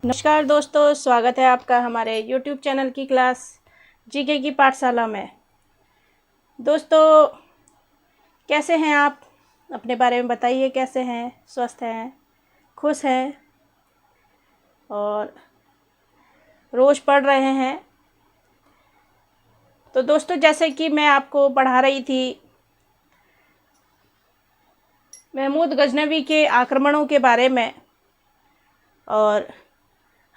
नमस्कार दोस्तों, स्वागत है आपका हमारे YouTube चैनल की क्लास जीके की पाठशाला में। दोस्तों, कैसे हैं आप? अपने बारे में बताइए, कैसे हैं? स्वस्थ हैं, खुश हैं और रोज़ पढ़ रहे हैं? तो दोस्तों, जैसे कि मैं आपको पढ़ा रही थी महमूद गजनवी के आक्रमणों के बारे में, और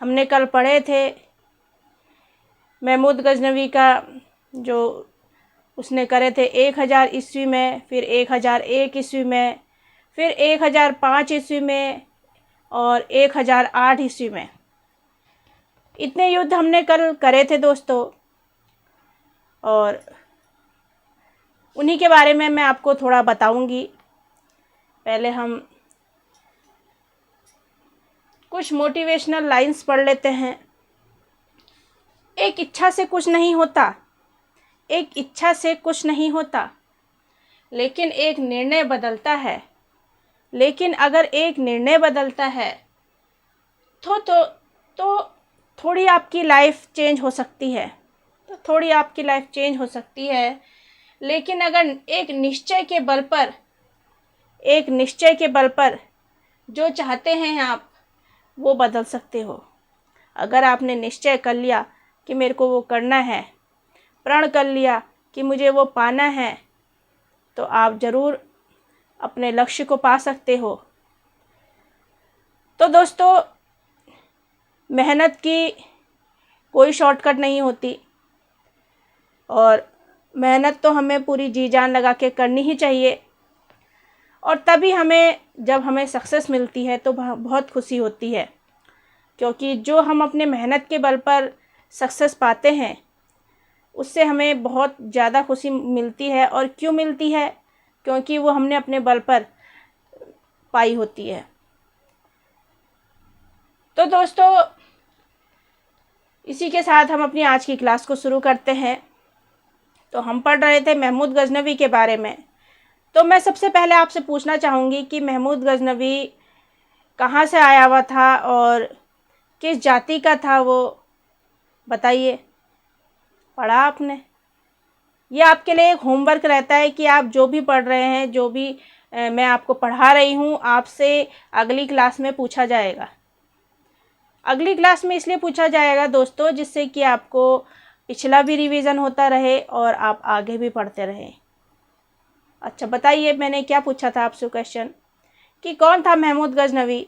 हमने कल पढ़े थे महमूद गजनवी का जो उसने करे थे 1000 ईस्वी में, फिर 1001 ईस्वी में, फिर 1005 ईस्वी में और 1008 ईस्वी में। इतने युद्ध हमने कल करे थे दोस्तों, और उन्हीं के बारे में मैं आपको थोड़ा बताऊंगी। पहले हम कुछ मोटिवेशनल लाइंस पढ़ लेते हैं। एक इच्छा से कुछ नहीं होता, एक इच्छा से कुछ नहीं होता, लेकिन एक निर्णय बदलता है। लेकिन अगर एक निर्णय बदलता है तो थोड़ी आपकी लाइफ चेंज हो सकती है, थोड़ी आपकी लाइफ चेंज हो सकती है। लेकिन अगर एक निश्चय के बल पर जो चाहते हैं आप, वो बदल सकते हो। अगर आपने निश्चय कर लिया कि मेरे को वो करना है, प्रण कर लिया कि मुझे वो पाना है, तो आप ज़रूर अपने लक्ष्य को पा सकते हो। तो दोस्तों, मेहनत की कोई शॉर्टकट नहीं होती, और मेहनत तो हमें पूरी जी जान लगा के करनी ही चाहिए। और तभी जब हमें सक्सेस मिलती है तो बहुत खुशी होती है, क्योंकि जो हम अपने मेहनत के बल पर सक्सेस पाते हैं उससे हमें बहुत ज़्यादा खुशी मिलती है। और क्यों मिलती है? क्योंकि वो हमने अपने बल पर पाई होती है। तो दोस्तों, इसी के साथ हम अपनी आज की क्लास को शुरू करते हैं। तो हम पढ़ रहे थे महमूद गजनवी के बारे में। तो मैं सबसे पहले आपसे पूछना चाहूँगी कि महमूद गजनवी कहाँ से आया हुआ था और किस जाति का था, वो बताइए। पढ़ा आपने? ये आपके लिए एक होमवर्क रहता है कि आप जो भी पढ़ रहे हैं, जो भी मैं आपको पढ़ा रही हूँ, आपसे अगली क्लास में पूछा जाएगा। अगली क्लास में इसलिए पूछा जाएगा दोस्तों, जिससे कि आपको पिछला भी रिवीजन होता रहे और आप आगे भी पढ़ते रहें। अच्छा, बताइए, मैंने क्या पूछा था आपसे क्वेश्चन कि कौन था महमूद गजनवी,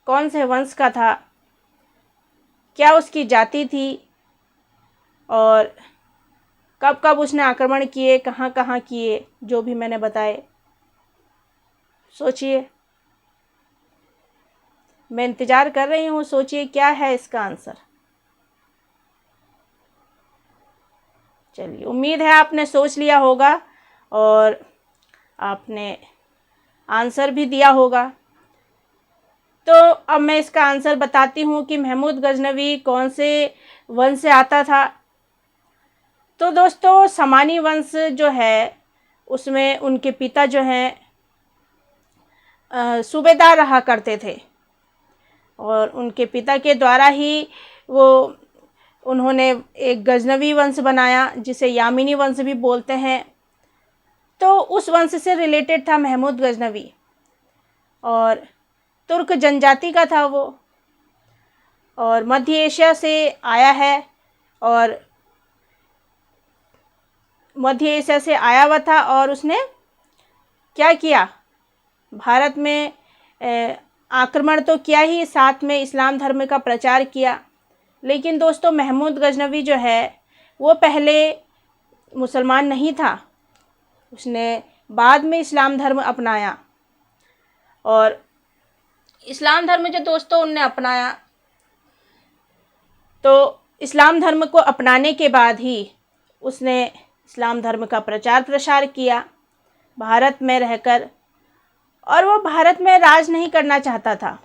कौन से वंश का था, क्या उसकी जाति थी, और कब कब उसने आक्रमण किए, कहाँ कहाँ किए, जो भी मैंने बताए। सोचिए, मैं इंतज़ार कर रही हूँ। सोचिए क्या है इसका आंसर। चलिए, उम्मीद है आपने सोच लिया होगा और आपने आंसर भी दिया होगा। तो अब मैं इसका आंसर बताती हूँ कि महमूद गजनवी कौन से वंश से आता था। तो दोस्तों, समानी वंश जो है उसमें उनके पिता जो हैं सूबेदार रहा करते थे, और उनके पिता के द्वारा ही उन्होंने एक गजनवी वंश बनाया, जिसे यामिनी वंश भी बोलते हैं। तो उस वंश से रिलेटेड था महमूद गजनवी, और तुर्क जनजाति का था वो, और मध्य एशिया से आया है, और मध्य एशिया से आया हुआ था। और उसने क्या किया? भारत में आक्रमण तो किया ही, साथ में इस्लाम धर्म का प्रचार किया। लेकिन दोस्तों, महमूद गजनवी जो है वो पहले मुसलमान नहीं था, उसने बाद में इस्लाम धर्म अपनाया। और इस्लाम धर्म जो दोस्तों उनने अपनाया, तो इस्लाम धर्म को अपनाने के बाद ही उसने इस्लाम धर्म का प्रचार प्रसार किया भारत में रहकर। और वो भारत में राज नहीं करना चाहता था,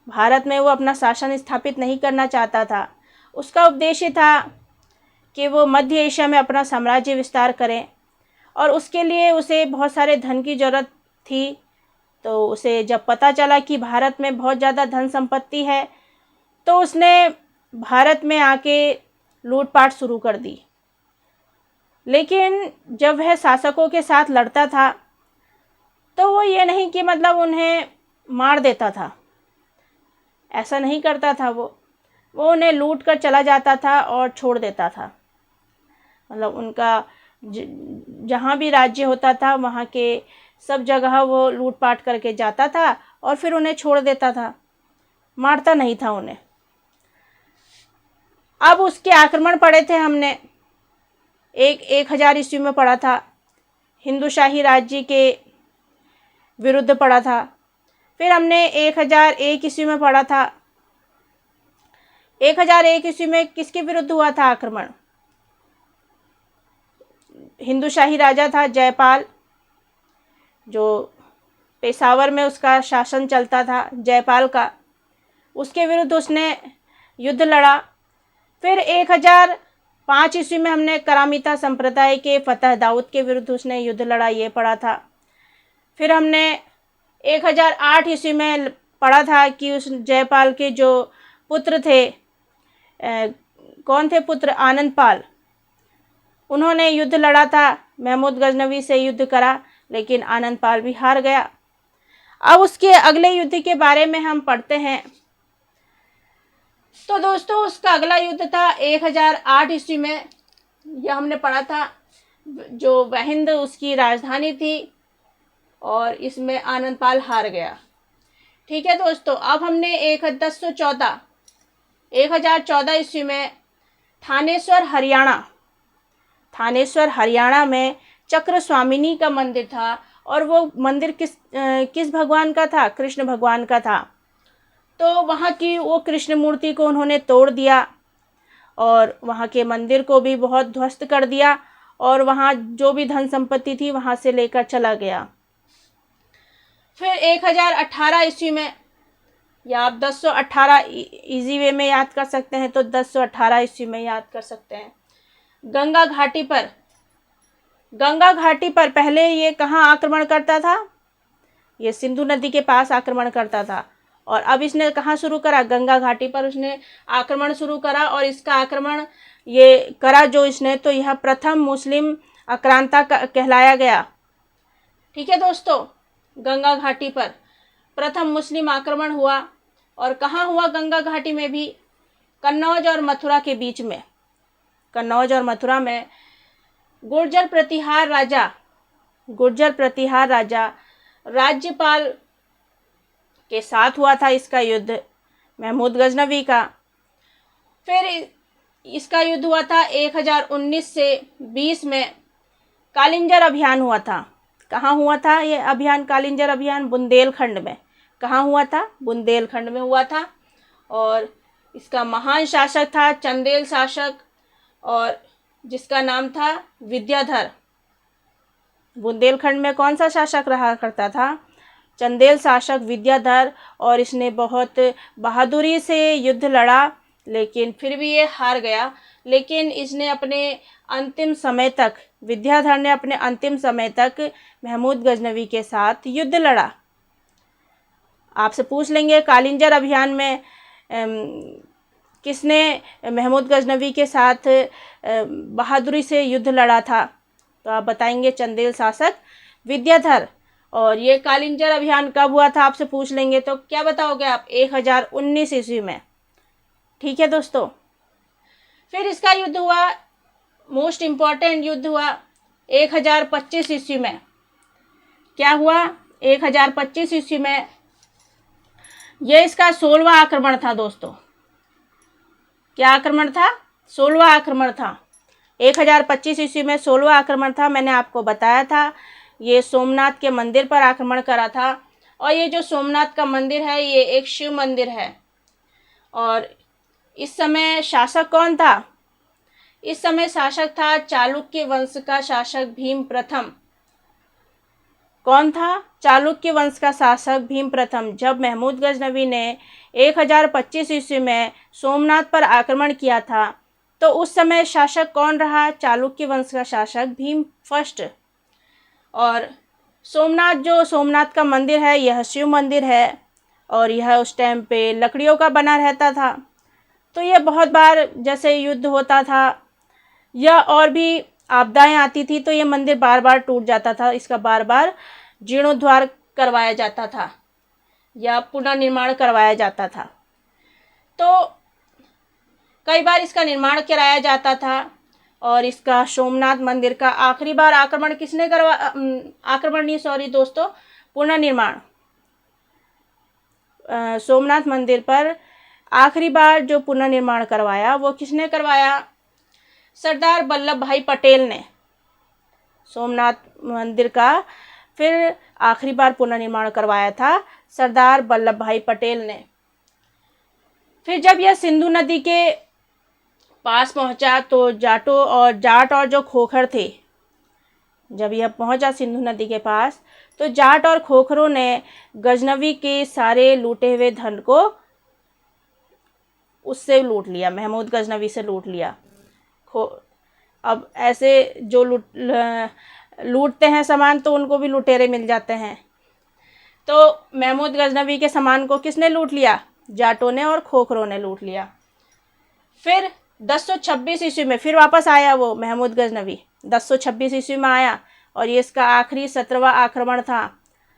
भारत में वो अपना शासन स्थापित नहीं करना चाहता था। उसका उद्देश्य था कि वो मध्य एशिया में अपना साम्राज्य विस्तार करें, और उसके लिए उसे बहुत सारे धन की ज़रूरत थी। तो उसे जब पता चला कि भारत में बहुत ज़्यादा धन संपत्ति है, तो उसने भारत में आके लूटपाट शुरू कर दी। लेकिन जब वह शासकों के साथ लड़ता था तो वो ये नहीं कि मतलब उन्हें मार देता था, ऐसा नहीं करता था। वो उन्हें लूट कर चला जाता था और छोड़ देता था। मतलब उनका जहाँ भी राज्य होता था वहाँ के सब जगह वो लूटपाट करके जाता था और फिर उन्हें छोड़ देता था, मारता नहीं था उन्हें। अब उसके आक्रमण पड़े थे, हमने 1000 ईस्वी में पढ़ा था, हिंदू शाही राज्य के विरुद्ध पढ़ा था। फिर हमने 1001 ईस्वी में पढ़ा था। 1001 ईस्वी में किसके विरुद्ध हुआ था आक्रमण? हिंदू शाही राजा था जयपाल, जो पेशावर में उसका शासन चलता था, जयपाल का, उसके विरुद्ध उसने युद्ध लड़ा। फिर 1005 ईस्वी में हमने करामीता संप्रदाय के फतेह दाऊद के विरुद्ध उसने युद्ध लड़ा, ये पढ़ा था। फिर हमने 1008 ईस्वी में पढ़ा था कि उस जयपाल के जो पुत्र थे, कौन थे पुत्र? आनंद पाल, उन्होंने युद्ध लड़ा था, महमूद गजनवी से युद्ध करा, लेकिन आनंद पाल भी हार गया। अब उसके अगले युद्ध के बारे में हम पढ़ते हैं। तो दोस्तों उसका अगला युद्ध था 1008 ईस्वी में, यह हमने पढ़ा था, जो वहिंद उसकी राजधानी थी और इसमें आनंद पाल हार गया। ठीक है दोस्तों, अब हमने 1014 ईस्वी में थानेश्वर हरियाणा में चक्र स्वामिनी का मंदिर था। और वो मंदिर किस भगवान का था? कृष्ण भगवान का था। तो वहाँ की वो कृष्ण मूर्ति को उन्होंने तोड़ दिया और वहाँ के मंदिर को भी बहुत ध्वस्त कर दिया और वहाँ जो भी धन संपत्ति थी वहाँ से लेकर चला गया। फिर 1018 ईस्वी में, या आप 1018 इजी वे में याद कर सकते हैं तो 1018 ईस्वी में याद कर सकते हैं। गंगा घाटी पर पहले ये कहाँ आक्रमण करता था? ये सिंधु नदी के पास आक्रमण करता था। और अब इसने कहाँ शुरू करा? गंगा घाटी पर उसने आक्रमण शुरू करा। और इसका आक्रमण ये करा जो इसने, तो यह प्रथम मुस्लिम आक्रांता कहलाया गया। ठीक है दोस्तों, गंगा घाटी पर प्रथम मुस्लिम आक्रमण हुआ। और कहाँ हुआ? गंगा घाटी में भी, कन्नौज और मथुरा के बीच में। कन्नौज और मथुरा में गुर्जर प्रतिहार राजा राज्यपाल के साथ हुआ था इसका युद्ध, महमूद गजनवी का। फिर इसका युद्ध हुआ था 1019 से 20 में, कालिंजर अभियान हुआ था। कहाँ हुआ था ये अभियान? कालिंजर अभियान बुंदेलखंड में। कहाँ हुआ था? बुंदेलखंड में हुआ था। और इसका महान शासक था चंदेल शासक, और जिसका नाम था विद्याधर। बुंदेलखंड में कौन सा शासक रहा करता था? चंदेल शासक विद्याधर। और इसने बहुत बहादुरी से युद्ध लड़ा, लेकिन फिर भी ये हार गया। लेकिन इसने अपने अंतिम समय तक, विद्याधर ने अपने अंतिम समय तक महमूद गजनवी के साथ युद्ध लड़ा। आपसे पूछ लेंगे कालिंजर अभियान में किसने महमूद गजनवी के साथ बहादुरी से युद्ध लड़ा था? तो आप बताएंगे चंदेल शासक विद्याधर। और ये कालिंजर अभियान कब हुआ था आपसे पूछ लेंगे, तो क्या बताओगे आप? 1019 ईस्वी में। ठीक है दोस्तों, फिर इसका युद्ध हुआ, मोस्ट इम्पॉर्टेंट युद्ध हुआ 1025 ईस्वी में। क्या हुआ? 1025 ईस्वी में ये इसका 16वां आक्रमण था दोस्तों। क्या आक्रमण था? 16वां आक्रमण था। 1025 ईस्वी में 16वां आक्रमण था। मैंने आपको बताया था ये सोमनाथ के मंदिर पर आक्रमण करा था। और ये जो सोमनाथ का मंदिर है ये एक शिव मंदिर है। और इस समय शासक कौन था? इस समय शासक था चालुक्य वंश का शासक भीम प्रथम। कौन था? चालुक्य वंश का शासक भीम प्रथम। जब महमूद गजनवी ने 1025 ईस्वी में सोमनाथ पर आक्रमण किया था तो उस समय शासक कौन रहा? चालुक्य वंश का शासक भीम फर्स्ट। और सोमनाथ का मंदिर है, यह शिव मंदिर है। और यह उस टाइम पे लकड़ियों का बना रहता था। तो ये बहुत बार जैसे युद्ध होता था या और भी आपदाएं आती थी तो ये मंदिर बार बार टूट जाता था, इसका बार बार जीर्णोद्धार करवाया जाता था या पुनर्निर्माण करवाया जाता था। तो कई बार इसका निर्माण कराया जाता था और इसका सोमनाथ मंदिर का आखिरी बार आक्रमण किसने आक्रमण नहीं सॉरी दोस्तों, पुनर्निर्माण सोमनाथ मंदिर पर आखिरी बार जो पुनर्निर्माण करवाया वो किसने करवाया? सरदार वल्लभ भाई पटेल ने सोमनाथ मंदिर का फिर आखिरी बार पुनर्निर्माण करवाया था सरदार वल्लभ भाई पटेल ने। फिर जब यह सिंधु नदी के पास पहुंचा तो जाट और जो खोखर थे, जब यह पहुंचा सिंधु नदी के पास तो जाट और खोखरों ने गजनवी के सारे लूटे हुए धन को उससे लूट लिया, महमूद गजनवी से लूट लिया। अब ऐसे जो लूटते हैं सामान तो उनको भी लुटेरे मिल जाते हैं। तो महमूद गजनवी के सामान को किसने लूट लिया? जाटों ने और खोखरों ने लूट लिया। फिर 1026 ईस्वी में फिर वापस आया वो महमूद गजनवी, 1026 ईस्वी में आया और ये इसका आखिरी 17वां आक्रमण था।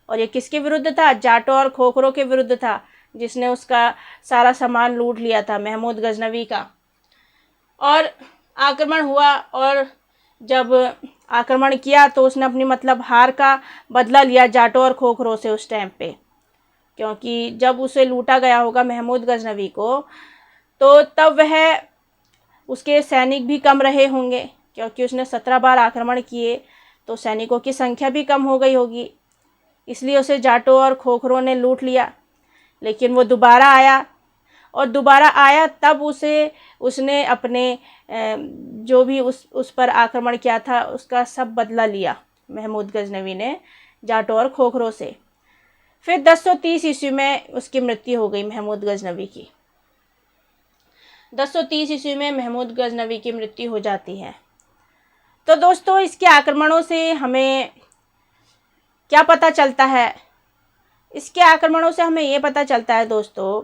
और ये किसके विरुद्ध था? जाटों और खोखरों के विरुद्ध था, जिसने उसका सारा सामान लूट लिया था महमूद गजनवी का। और आक्रमण हुआ और जब आक्रमण किया तो उसने अपनी मतलब हार का बदला लिया जाटों और खोखरों से उस टाइम पे, क्योंकि जब उसे लूटा गया होगा महमूद गजनवी को तो तब वह उसके सैनिक भी कम रहे होंगे, क्योंकि उसने 17 बार आक्रमण किए तो सैनिकों की संख्या भी कम हो गई होगी, इसलिए उसे जाटों और खोखरों ने लूट लिया। लेकिन वो दोबारा आया और दोबारा आया तब उसने अपने जो भी उस पर आक्रमण किया था उसका सब बदला लिया महमूद गजनवी ने जाटों और खोखरों से। फिर 1030 ईस्वी में उसकी मृत्यु हो गई महमूद गजनवी की। 1030 ईस्वी में महमूद गजनवी की मृत्यु हो जाती है। तो दोस्तों इसके आक्रमणों से हमें क्या पता चलता है? इसके आक्रमणों से हमें ये पता चलता है दोस्तों,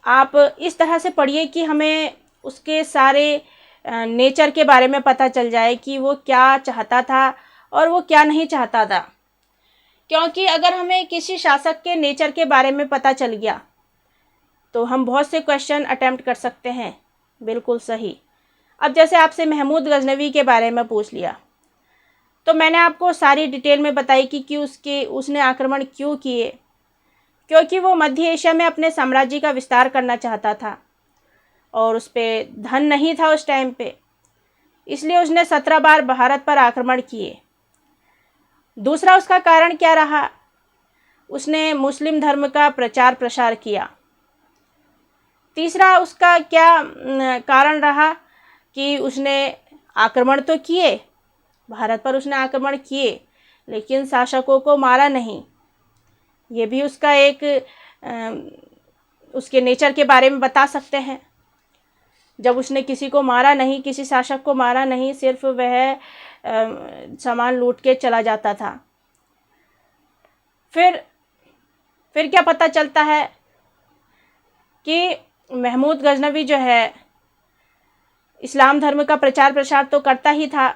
आप इस तरह से पढ़िए कि हमें उसके सारे नेचर के बारे में पता चल जाए कि वो क्या चाहता था और वो क्या नहीं चाहता था। क्योंकि अगर हमें किसी शासक के नेचर के बारे में पता चल गया तो हम बहुत से क्वेश्चन अटेम्प्ट कर सकते हैं। बिल्कुल सही। अब जैसे आपसे महमूद गजनवी के बारे में पूछ लिया तो मैंने आपको सारी डिटेल में बताई कि उसने आक्रमण क्यों किए। क्योंकि वो मध्य एशिया में अपने साम्राज्य का विस्तार करना चाहता था और उस पर धन नहीं था उस टाइम पे, इसलिए उसने 17 बार भारत पर आक्रमण किए। दूसरा उसका कारण क्या रहा? उसने मुस्लिम धर्म का प्रचार प्रसार किया। तीसरा उसका क्या कारण रहा कि उसने आक्रमण तो किए, भारत पर उसने आक्रमण किए लेकिन शासकों को मारा नहीं। ये भी उसका एक उसके नेचर के बारे में बता सकते हैं। जब उसने किसी को मारा नहीं, किसी शासक को मारा नहीं, सिर्फ वह सामान लूट के चला जाता था। फिर क्या पता चलता है कि महमूद गजनवी जो है इस्लाम धर्म का प्रचार प्रसार तो करता ही था,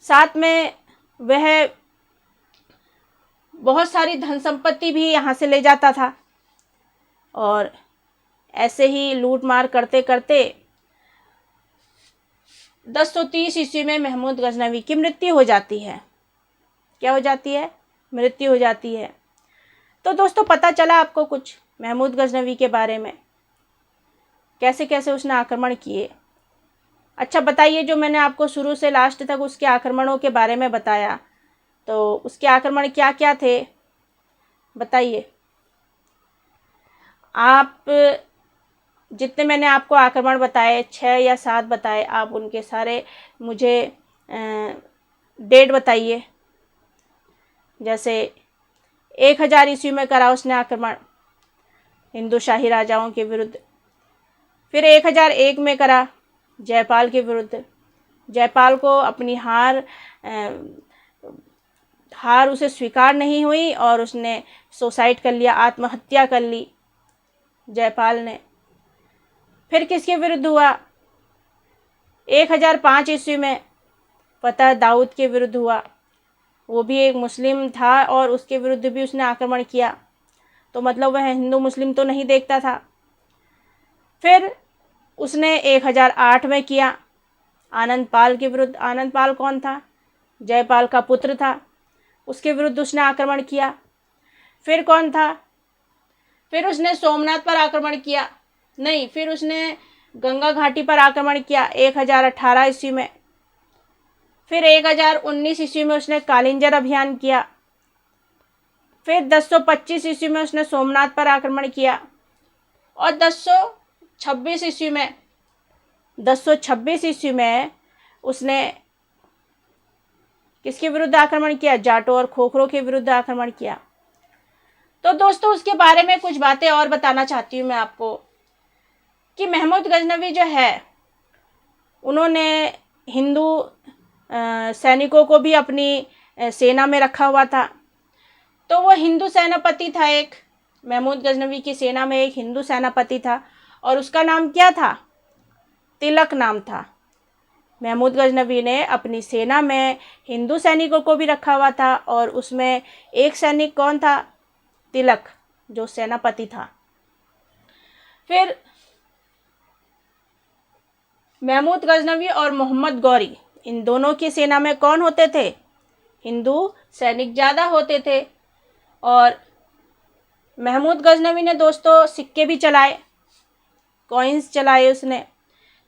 साथ में वह बहुत सारी धन संपत्ति भी यहाँ से ले जाता था। और ऐसे ही लूट मार करते करते 1030 ईस्वी में महमूद गजनवी की मृत्यु हो जाती है। क्या हो जाती है? मृत्यु हो जाती है। तो दोस्तों पता चला आपको कुछ महमूद गजनवी के बारे में, कैसे कैसे उसने आक्रमण किए। अच्छा बताइए, जो मैंने आपको शुरू से लास्ट तक उसके आक्रमणों के बारे में बताया तो उसके आक्रमण क्या क्या थे बताइए। आप जितने मैंने आपको आक्रमण बताए, 6 या 7 बताए, आप उनके सारे मुझे डेट बताइए। जैसे 1000 ईस्वी में करा उसने आक्रमण हिंदू शाही राजाओं के विरुद्ध। फिर 1001 में करा जयपाल के विरुद्ध। जयपाल को अपनी हार उसे स्वीकार नहीं हुई और उसने सुसाइड कर लिया, आत्महत्या कर ली जयपाल ने। फिर किसके विरुद्ध हुआ? 1005 ईस्वी में फतह दाऊद के विरुद्ध हुआ। वो भी एक मुस्लिम था और उसके विरुद्ध भी उसने आक्रमण किया, तो मतलब वह हिंदू मुस्लिम तो नहीं देखता था। फिर उसने 1008 में किया आनंद पाल के विरुद्ध। आनंद पाल कौन था? जयपाल का पुत्र था, उसके विरुद्ध उसने आक्रमण किया। फिर कौन था? फिर उसने सोमनाथ पर आक्रमण किया, नहीं, फिर उसने गंगा घाटी पर आक्रमण किया 1018 ईस्वी में। फिर 1019 ईस्वी में उसने कालिंजर अभियान किया। फिर 1025 ईस्वी में उसने सोमनाथ पर आक्रमण किया। और 1026 ईस्वी में उसने किसके विरुद्ध आक्रमण किया? जाटों और खोखरों के विरुद्ध आक्रमण किया। तो दोस्तों उसके बारे में कुछ बातें और बताना चाहती हूँ मैं आपको कि महमूद गजनवी जो है उन्होंने हिंदू सैनिकों को भी अपनी सेना में रखा हुआ था। तो वो हिंदू सेनापति था एक, महमूद गजनवी की सेना में एक हिंदू सेनापति था और उसका नाम क्या था? तिलक नाम था। महमूद गजनवी ने अपनी सेना में हिंदू सैनिकों को भी रखा हुआ था और उसमें एक सैनिक कौन था? तिलक, जो सेनापति था। फिर महमूद गजनवी और मोहम्मद गौरी, इन दोनों की सेना में कौन होते थे? हिंदू सैनिक ज़्यादा होते थे। और महमूद गजनवी ने दोस्तों सिक्के भी चलाए, कॉइन्स चलाए उसने,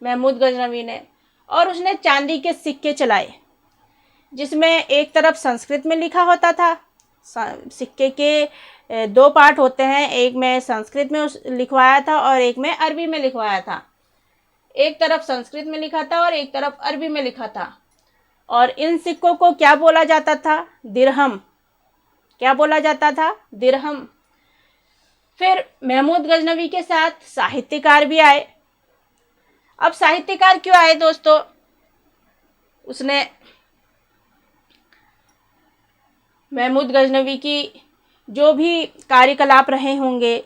महमूद गजनवी ने, और उसने चांदी के सिक्के चलाए जिसमें एक तरफ संस्कृत में लिखा होता था। सिक्के के दो पार्ट होते हैं, एक में संस्कृत में लिखवाया था और एक में अरबी में लिखवाया था। एक तरफ संस्कृत में लिखा था और एक तरफ अरबी में लिखा था। और इन सिक्कों को क्या बोला जाता था? दिरहम। क्या बोला जाता था? दिरहम। फिर महमूद गजनवी के साथ साहित्यकार भी आए। अब साहित्यकार क्यों आए दोस्तों? उसने महमूद गजनवी की जो भी कार्यकलाप रहे होंगे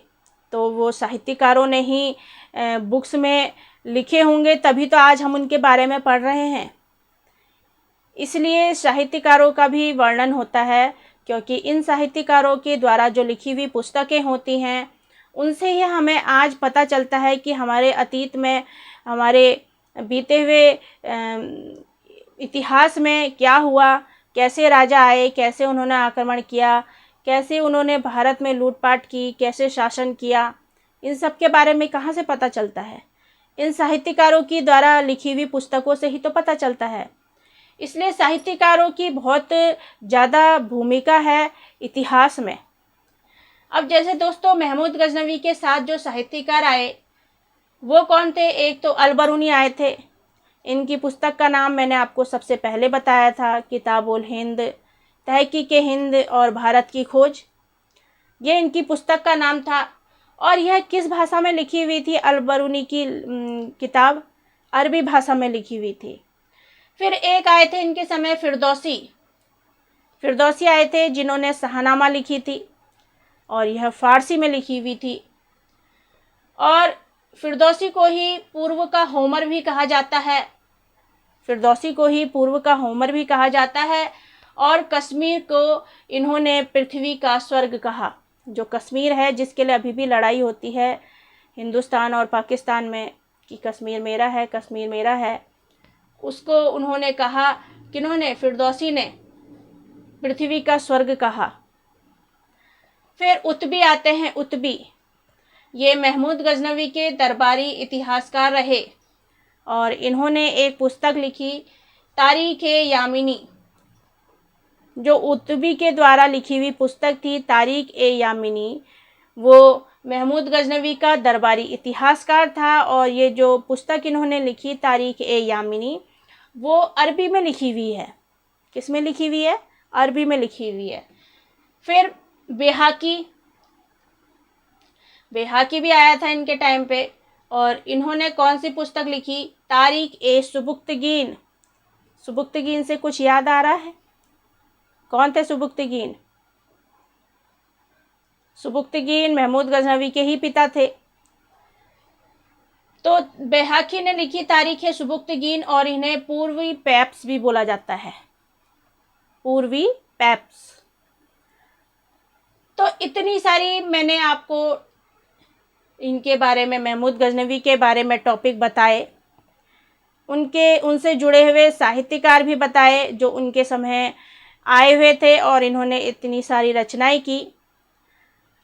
तो वो साहित्यकारों ने ही बुक्स में लिखे होंगे, तभी तो आज हम उनके बारे में पढ़ रहे हैं। इसलिए साहित्यकारों का भी वर्णन होता है, क्योंकि इन साहित्यकारों के द्वारा जो लिखी हुई पुस्तकें होती हैं उनसे ही हमें आज पता चलता है कि हमारे अतीत में, हमारे बीते हुए इतिहास में क्या हुआ, कैसे राजा आए, कैसे उन्होंने आक्रमण किया, कैसे उन्होंने भारत में लूटपाट की, कैसे शासन किया, इन सब के बारे में कहाँ से पता चलता है? इन साहित्यकारों की द्वारा लिखी हुई पुस्तकों से ही तो पता चलता है। इसलिए साहित्यकारों की बहुत ज़्यादा भूमिका है इतिहास में। अब जैसे दोस्तों महमूद गजनवी के साथ जो साहित्यकार आए वो कौन थे? एक तो अलबरूनी आए थे। इनकी पुस्तक का नाम मैंने आपको सबसे पहले बताया था, किताबुल हिंद, तहकीक हिंद और भारत की खोज, ये इनकी पुस्तक का नाम था। और यह किस भाषा में लिखी हुई थी? अलबरूनी की किताब अरबी भाषा में लिखी हुई थी। फिर एक आए थे इनके समय फिरदौसी आए थे जिन्होंने शाहनामा लिखी थी और यह फ़ारसी में लिखी हुई थी। और फिरदौसी को ही पूर्व का होमर भी कहा जाता है। फिरदौसी को ही पूर्व का होमर भी कहा जाता है। और कश्मीर को इन्होंने पृथ्वी का स्वर्ग कहा। जो कश्मीर है, जिसके लिए अभी भी लड़ाई होती है हिंदुस्तान और पाकिस्तान में कि कश्मीर मेरा है, कश्मीर मेरा है, उसको उन्होंने कहा, किन्होंने? फिरदौसी ने पृथ्वी का स्वर्ग कहा। फिर उतबी आते हैं। उतबी ये महमूद गजनवी के दरबारी इतिहासकार रहे और इन्होंने एक पुस्तक लिखी, तारीख़ यामिनी। जो उतबी के द्वारा लिखी हुई पुस्तक थी तारीख़ यामिनी, वो महमूद गजनवी का दरबारी इतिहासकार था। और ये जो पुस्तक इन्होंने लिखी तारीख़ यामिनी, वो अरबी में लिखी हुई है। किस में लिखी हुई है? अरबी में लिखी हुई है। फिर बेहाकी भी आया था इनके टाइम पे और इन्होंने कौन सी पुस्तक लिखी? तारीख़ सुबुक्तगीन। सुबुक्तगीन से कुछ याद आ रहा है? कौन थे सुबुक्तगीन? सुबुक्तगीन महमूद गजनवी के ही पिता थे। तो बैहाकी ने लिखी तारीख है सुबुक्तगीन, और इन्हें पूर्वी पैप्स भी बोला जाता है, पूर्वी पैप्स। तो इतनी सारी मैंने आपको इनके बारे में, महमूद गजनवी के बारे में टॉपिक बताए, उनसे जुड़े हुए साहित्यकार भी बताए जो उनके समय आए हुए थे और इन्होंने इतनी सारी रचनाएं की।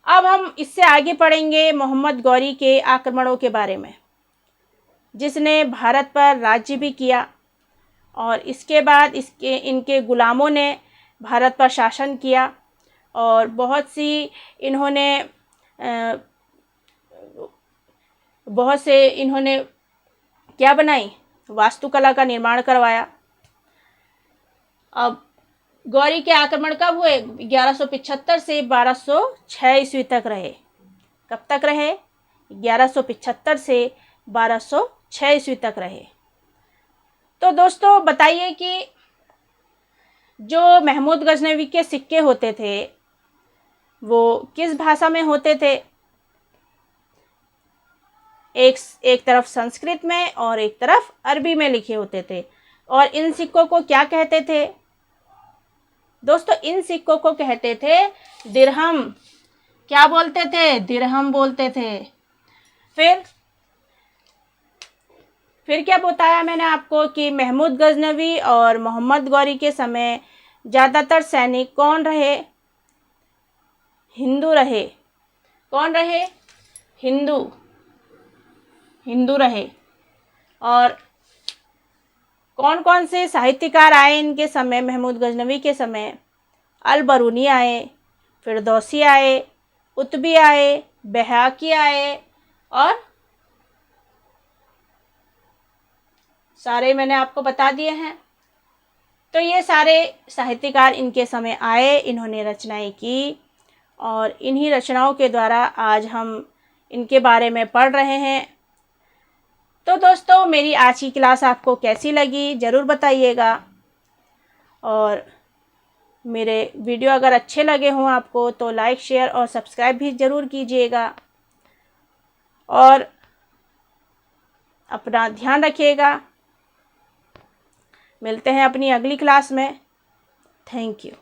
अब हम इससे आगे पढ़ेंगे मोहम्मद गौरी के आक्रमणों के बारे में, जिसने भारत पर राज्य भी किया, और इसके बाद इनके गुलामों ने भारत पर शासन किया, और बहुत से इन्होंने क्या बनाई, वास्तुकला का निर्माण करवाया। अब गौरी के आक्रमण कब हुए? 1175 से 1206 ईस्वी तक रहे। कब तक रहे? 1175 से 1206 ईस्वी तक रहे। तो दोस्तों बताइए कि जो महमूद गजनवी के सिक्के होते थे वो किस भाषा में होते थे? एक तरफ संस्कृत में और एक तरफ अरबी में लिखे होते थे। और इन सिक्कों को क्या कहते थे दोस्तों? इन सिक्कों को कहते थे दिरहम। क्या बोलते थे? दिरहम बोलते थे। फिर क्या बताया मैंने आपको कि महमूद गजनवी और मोहम्मद गौरी के समय ज़्यादातर सैनिक कौन रहे? हिंदू रहे। कौन रहे? हिंदू रहे। और कौन कौन से साहित्यकार आए इनके समय, महमूद गजनवी के समय? अल बरूनी आए, फिरदौसी आए, कुतुबी आए, बैहाकी आए, और सारे मैंने आपको बता दिए हैं। तो ये सारे साहित्यकार इनके समय आए, इन्होंने रचनाएं की, और इन्हीं रचनाओं के द्वारा आज हम इनके बारे में पढ़ रहे हैं। तो दोस्तों मेरी आज की क्लास आपको कैसी लगी ज़रूर बताइएगा, और मेरे वीडियो अगर अच्छे लगे हों आपको तो लाइक, शेयर और सब्सक्राइब भी ज़रूर कीजिएगा, और अपना ध्यान रखिएगा। मिलते हैं अपनी अगली क्लास में। Thank you.